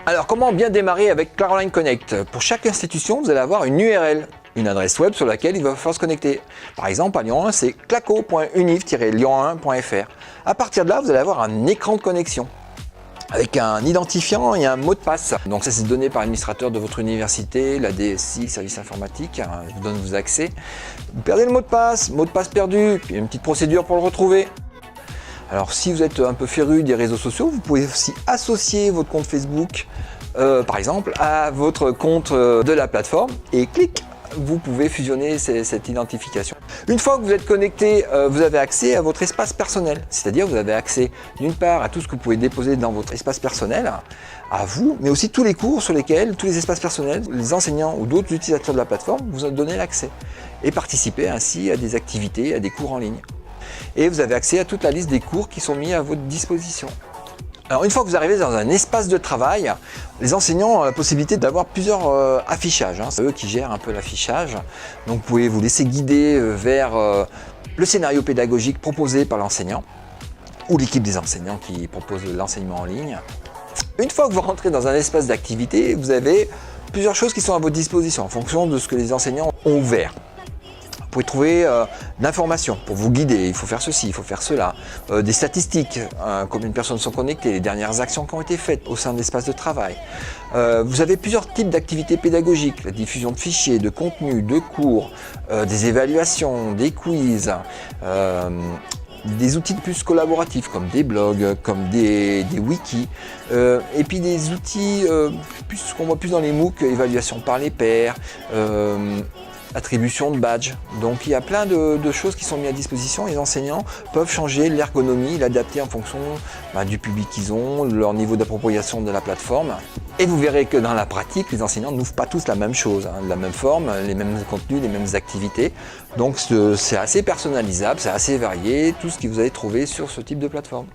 Alors, comment bien démarrer avec Claroline Connect? Pour chaque institution, vous allez avoir une URL, une adresse web sur laquelle il va falloir se connecter. Par exemple, à Lyon 1, c'est claco.univ-lyon1.fr. À partir de là, vous allez avoir un écran de connexion avec un identifiant et un mot de passe. Donc ça, c'est donné par l'administrateur de votre université, la DSI, service informatique, vous donne vos accès. Vous perdez le mot de passe perdu, puis une petite procédure pour le retrouver. Alors si vous êtes un peu féru des réseaux sociaux, vous pouvez aussi associer votre compte Facebook, par exemple, à votre compte de la plateforme et clic, vous pouvez fusionner cette identification. Une fois que vous êtes connecté, vous avez accès à votre espace personnel, c'est-à-dire vous avez accès d'une part à tout ce que vous pouvez déposer dans votre espace personnel, à vous, mais aussi tous les cours sur lesquels, tous les espaces personnels, les enseignants ou d'autres utilisateurs de la plateforme vous ont donné l'accès et participer ainsi à des activités, à des cours en ligne. Et vous avez accès à toute la liste des cours qui sont mis à votre disposition. Alors une fois que vous arrivez dans un espace de travail, les enseignants ont la possibilité d'avoir plusieurs affichages. C'est eux qui gèrent un peu l'affichage. Donc vous pouvez vous laisser guider vers le scénario pédagogique proposé par l'enseignant ou l'équipe des enseignants qui propose l'enseignement en ligne. Une fois que vous rentrez dans un espace d'activité, vous avez plusieurs choses qui sont à votre disposition en fonction de ce que les enseignants ont ouvert. Vous pouvez trouver de l'information pour vous guider, il faut faire ceci, il faut faire cela, des statistiques, combien de personnes sont connectées, les dernières actions qui ont été faites au sein de l'espace de travail. Vous avez plusieurs types d'activités pédagogiques, la diffusion de fichiers, de contenus, de cours, des évaluations, des quiz, des outils plus collaboratifs comme des blogs, comme des wikis, et puis des outils qu'on voit plus dans les MOOC, évaluation par les pairs, attribution de badges. Donc il y a plein de choses qui sont mises à disposition. Les enseignants peuvent changer l'ergonomie, l'adapter en fonction du public qu'ils ont, leur niveau d'appropriation de la plateforme. Et vous verrez que dans la pratique, les enseignants n'ouvrent pas tous la même chose, de la même forme, les mêmes contenus, les mêmes activités. Donc c'est assez personnalisable, c'est assez varié, tout ce que vous allez trouver sur ce type de plateforme.